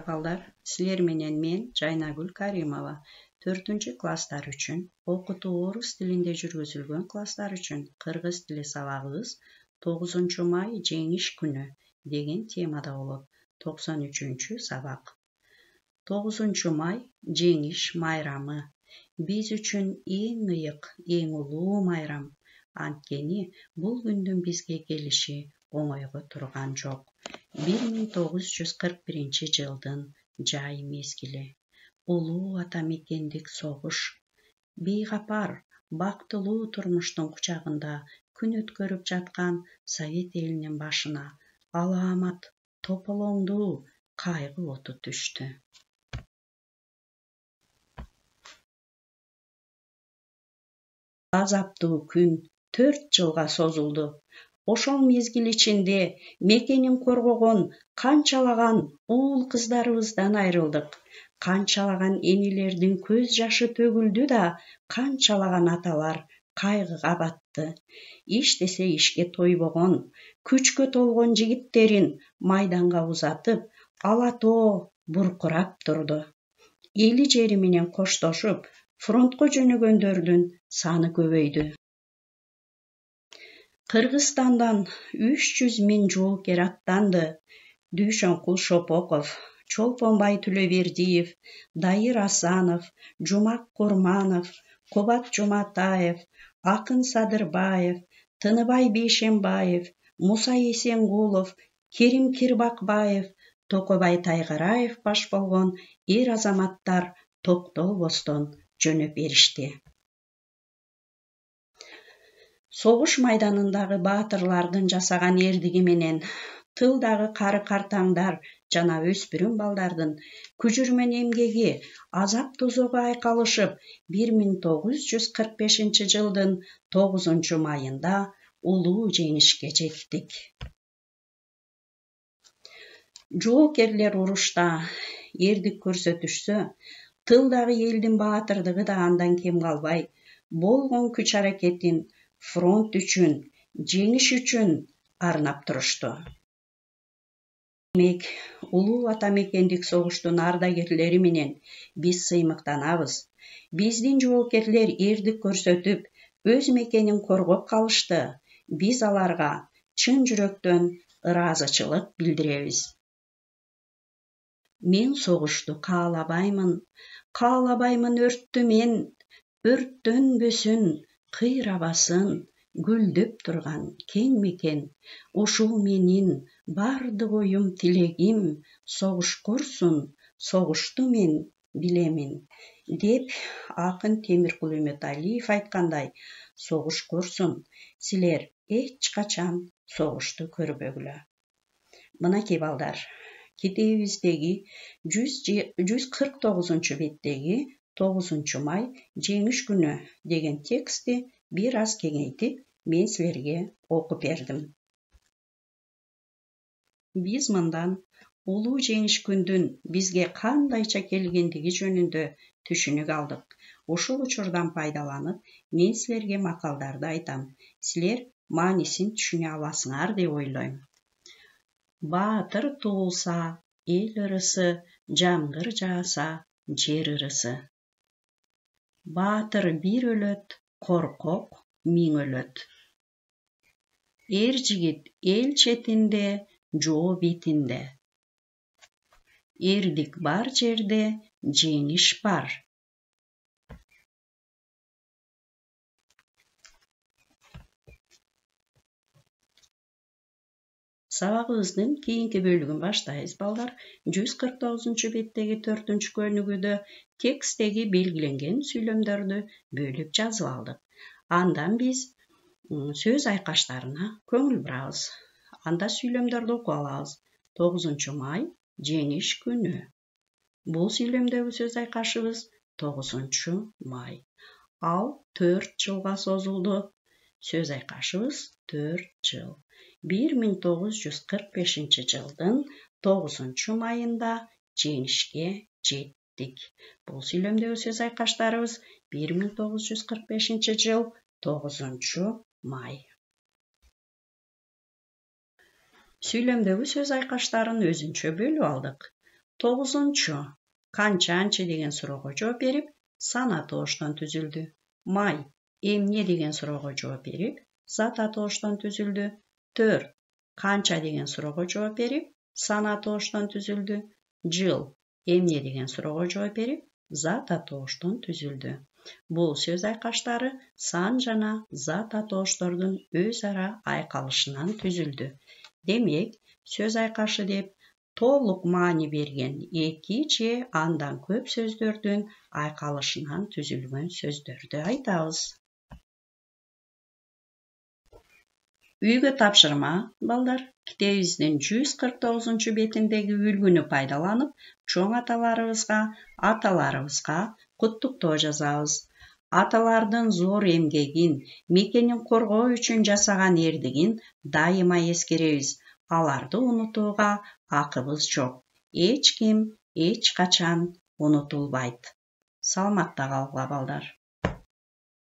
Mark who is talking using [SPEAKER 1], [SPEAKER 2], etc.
[SPEAKER 1] Балдар, силер менен мен Жайнагүл Каримова 4-класстар үчүн окутуу орус тилинде жүргүзүлгөн класстар үчүн кыргыз тили сабагыбыз 9-май жеңиш күнү деген темада болот. 93-сабак. 9-май жеңиш майрамы биз үчүн эң ыйык, эң улуу майрам. Анткени бул күндүн бизге келиши оңойго турган жок. 1941 жылдын жай мезгили. Улуу атамекендик согуш. Бейгапар, бактылуу турмуштун кучагында күн өткөрүп жаткан Совет элинин башына алаамат тополоңдуу кайгы оту түштү. Азаптуу күн 4 жылга созулду. Ошол мезгил ичинде мекенин коргогон канчалаган уул кыздарыбыздан айрылдык. Канчалаган энелердин көз жашы төгүлдү да, канчалаган аталар кайгыга батты. Иштесе ишке тойбогон, күчкө толгон жигиттерин майданга узатып, ала тоо буркурап турду. Эли жери менен коштошуп, фронтко жөнөгөндөрдүн саны көбөйдү. Кыргызстандан 300 000 жоокер аттанды. Дүйшөнкул Шопоков, Чолпонбай Төлөбердиев, Дайыр Асанов, Жумак Курманов, Кубат Жуматаев, Акын Садырбаев, Тыныбай Бейшембаев, Муса Эсенгулов, Керим Кирбакбаев, Токобай Тайгараев баш болгон эр азаматтар токтолбостон жөнөп беришти. Согуш майданындагы баатырлардын жасаган эрдиги менен тылдагы кары картаңдар жана өспүрүм балдардын күжүрмөн эмгеги, азап тозогу айкалышып 1945 жылдын 9 майында улуу жеңишке жеттик. Жоокерлер урушта эрдик көрсөтүшсө, тылдагы элдин баатырдыгы да андан кем калбай, болгон күч аракетин фронт үчүн, жеңиш үчүн арнап турушту. Демек, улуу атамекендик согуштун ардагерлери менен биз сыймыктанабыз. Биздин жоокерлер эрдик көрсөтүп, өз мекенин коргоп калышты. Биз аларга чын жүрөктөн ыраазычылык билдиребиз. Мен согушту каалабаймын, каалабаймын өрттү мен, өрттөнбөсүн, кыйрабасын, гүлдөп турган кең мекен. Ушул менин бардык оюм тилегим, согуш корсун, согушту мен билемин. Деп акын Темиркул Үмөталиев айткандай, согуш корсун, силер эч качан согушту көрбөгүлө. Мынакей балдар, китебибиздеги 149 беттеги 9 май жеңиш күнү деген текстти бир аз кеңейтип мен силерге окуп бердим. Биз мындан улуу жеңиш күндүн бизге кандайча келгендиги жөнүндө түшүнүк алдык. Ушул учурдан пайдаланып, мен силерге макалдарды айтам. Силер маанисин түшүнө аласыңар деп ойлойм. Баатыр туулса, эл ырысы, жамгыр жааса, жер ырысы. Баатыр бир өлөт, коркок миң өлөт. Эр жигит эл четинде, жоо бетинде. Эрдик бар жерде жеңиш бар. Сабагыбыздын кийинки бөлүгүн баштайбыз балдар. 149 беттеги 4-көнүгүдө текстеги белгиленген сүйлөмдөрдү бөлүп жазып алдык. Андан биз сөз айкаштарына көңүл бурабыз. Анда сүйлөмдөрдү окуп алабыз. 9 май жеңиш күнү. Бул сүйлөмдөгү сөз айкашыбыз 9 май. Ал 4 жылга созулду. Сөз айкашыбыз 4 жыл. 1945 жылдын 9 майында жеңишке жеттик. Бул сүйлөмдөгү сөз айкаштарыбыз 1945 жыл 9 май. Сүйлөмдөгү сөз айкаштарын өзүнчө бөлүп алдык. 9. Kançançı деген суроого жооп берип, сан атооштон түзүлдү. Май эмне деген суроого жооп берип, зат атооштон түзүлдү. 4. Канча деген суроого жооп берип, сан атооштон түзүлдү. Жыл эмне деген суроого жооп берип, зат атооштон түзүлдү. Бул сөз айкаштары сан жана зат атооштордун өз ара айкалышынан түзүлдү. Демек, сөз айкашы деп толук маани берген эки же андан көп сөздөрдүн айкалышынан түзүлгөн сөздөрдү айтабыз. Үйгө тапшырма, балдар, китебибиздин 149 бетиндеги үлгүнү пайдаланып, чоң аталарыбызга куттуктоо жазабыз. Аталардын зор эмгегин, мекенин коргоо үчүн жасаган эрдигин дайыма эскеребиз. Аларды унутууга акыбыз жок. Эч ким эч качан унутулбайт. Саламатта калгыла балдар.